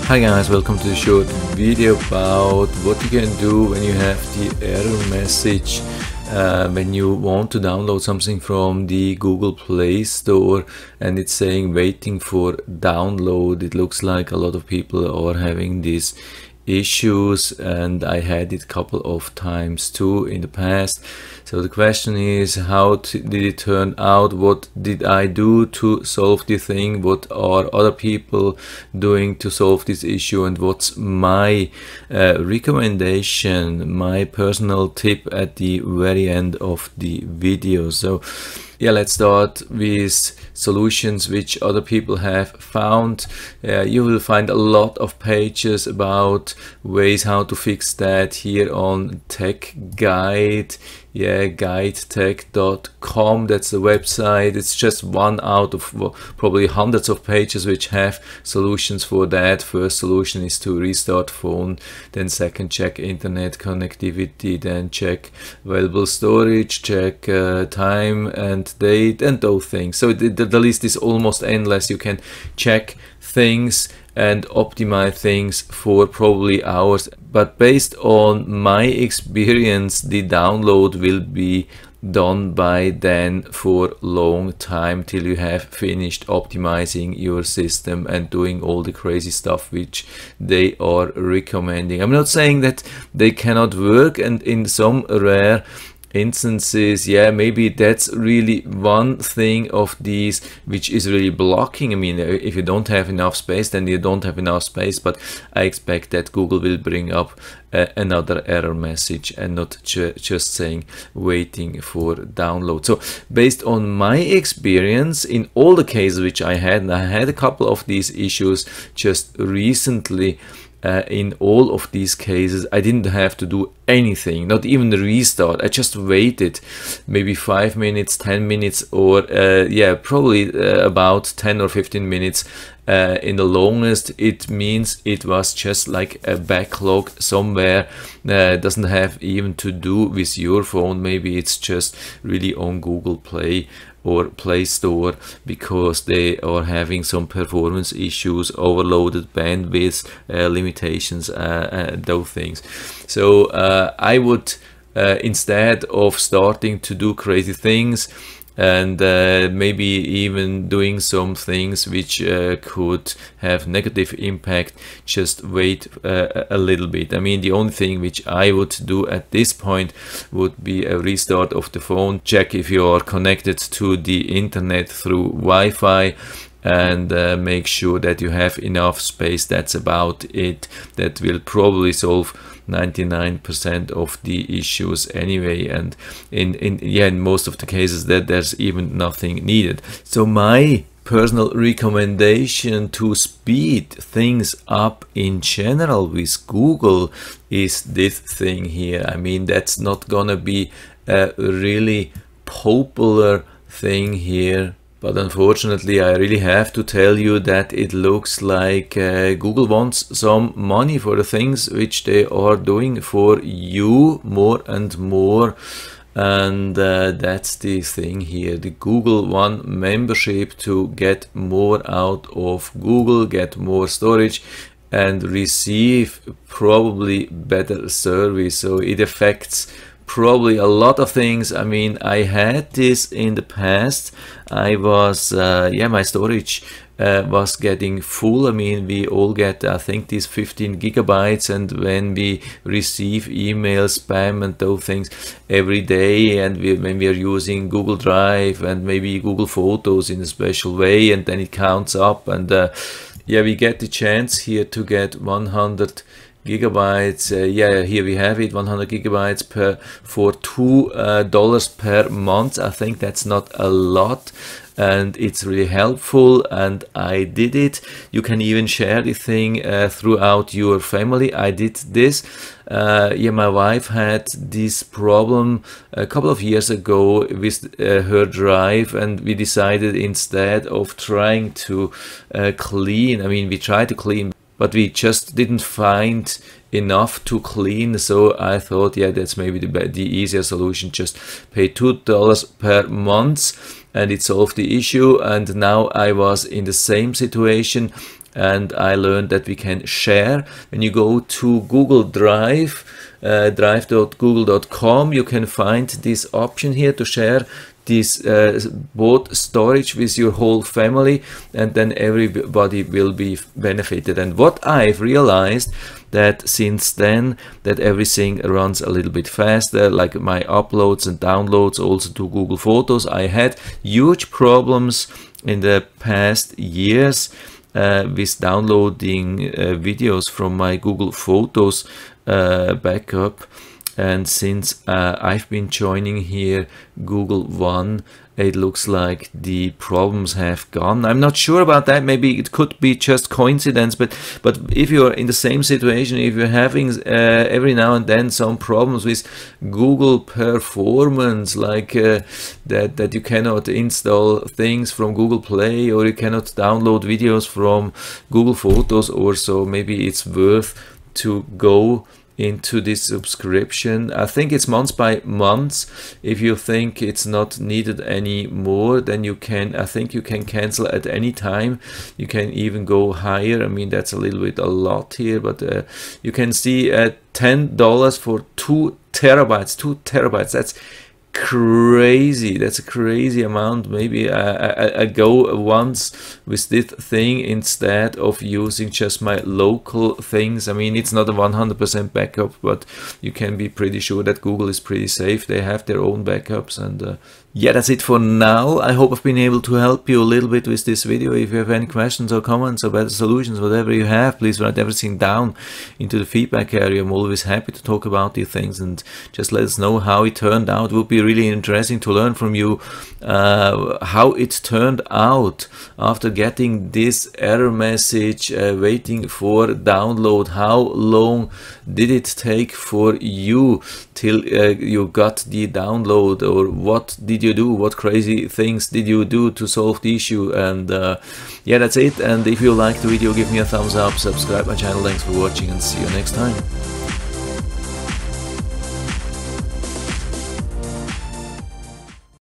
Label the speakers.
Speaker 1: Hi guys, welcome to the short video about what you can do when you have the error message when you want to download something from the Google Play Store and it's saying waiting for download. It looks like a lot of people are having these issues, and I had it a couple of times too in the past. So the question is, how did it turn out? What did I do to solve the thing? What are other people doing to solve this issue? And what's my recommendation, my personal tip at the very end of the video? So yeah, let's start with solutions which other people have found. You will find a lot of pages about ways how to fix that here on Tech Guide. Yeah, guidetech.com, that's the website. It's just one out of probably hundreds of pages which have solutions for that. First solution is to restart phone, then second, check internet connectivity, then check available storage, check time and date and those things. So the list is almost endless. You can check things and optimize things for probably hours, but based on my experience, the download will be done by then for long time till you have finished optimizing your system and doing all the crazy stuff which they are recommending. I'm not saying that they cannot work, and in some rare instances, yeah, maybe that's really one thing of these which is really blocking. I mean, if you don't have enough space, then you don't have enough space, but I expect that Google will bring up another error message and not just saying waiting for download. So based on my experience in all the cases which I had, and I had a couple of these issues just recently, in all of these cases I didn't have to do anything, not even the restart. I just waited maybe 5 minutes, 10 minutes, or yeah, probably about 10 or 15 minutes in the longest. It means it was just like a backlog somewhere. Doesn't have even to do with your phone. Maybe it's just really on Google Play or Play Store because they are having some performance issues, overloaded bandwidth limitations, those things. So I would instead of starting to do crazy things and maybe even doing some things which could have negative impact, just wait a little bit. I mean, the only thing which I would do at this point would be a restart of the phone, check if you are connected to the internet through Wi-Fi, and make sure that you have enough space. That's about it. That will probably solve 99% of the issues anyway, and in most of the cases that there's even nothing needed. So my personal recommendation to speed things up in general with Google is this thing here. I mean, that's not gonna be a really popular thing here, but unfortunately I really have to tell you that it looks like Google wants some money for the things which they are doing for you more and more. And that's the thing here, the Google One membership, to get more out of Google, get more storage and receive probably better service. So it affects probably a lot of things. I mean, I had this in the past. I was yeah, my storage was getting full. I mean, we all get, I think, these 15 gigabytes, and when we receive emails, spam and those things every day, and when we are using Google Drive and maybe Google Photos in a special way, and then it counts up, and yeah, we get the chance here to get 100 gigabytes. Yeah, here we have it, 100 gigabytes for $2 per month. I think that's not a lot, and it's really helpful, and I did it. You can even share the thing throughout your family. I did this. Yeah, my wife had this problem a couple of years ago with her drive, and we decided instead of trying to clean, I mean, we tried to clean, but we just didn't find enough to clean. So I thought, yeah, that's maybe the easier solution. Just pay $2 per month and it solved the issue. And now I was in the same situation. and I learned that we can share. When you go to Google Drive, drive.google.com, you can find this option here to share this both storage with your whole family, and then everybody will be benefited. And what I've realized that since then, that everything runs a little bit faster, like my uploads and downloads also to Google Photos. I had huge problems in the past years with downloading videos from my Google Photos backup. And since I've been joining here Google One, it looks like the problems have gone. I'm not sure about that. Maybe it could be just coincidence, but if you're in the same situation, if you're having every now and then some problems with Google performance, like that you cannot install things from Google Play, or you cannot download videos from Google Photos or so, maybe it's worth to go into this subscription. I think it's month by month. If you think it's not needed anymore, then you can, I think you can cancel at any time. You can even go higher. I mean, that's a little bit a lot here, but you can see at $10 for 2 terabytes. 2 terabytes, that's crazy. That's a crazy amount. Maybe I go once with this thing instead of using just my local things. I mean, it's not a 100% backup, but you can be pretty sure that Google is pretty safe. They have their own backups. And yeah, that's it for now. I hope I've been able to help you a little bit with this video. If you have any questions or comments or better solutions, whatever you have, please write everything down into the feedback area. I'm always happy to talk about these things, and just let us know how it turned out. It would be really interesting to learn from you how it turned out after getting this error message waiting for download. How long did it take for you till you got the download, or what did you do? What crazy things did you do to solve the issue? And yeah, that's it. And if you liked the video, give me a thumbs up, subscribe my channel. Thanks for watching, and see you next time.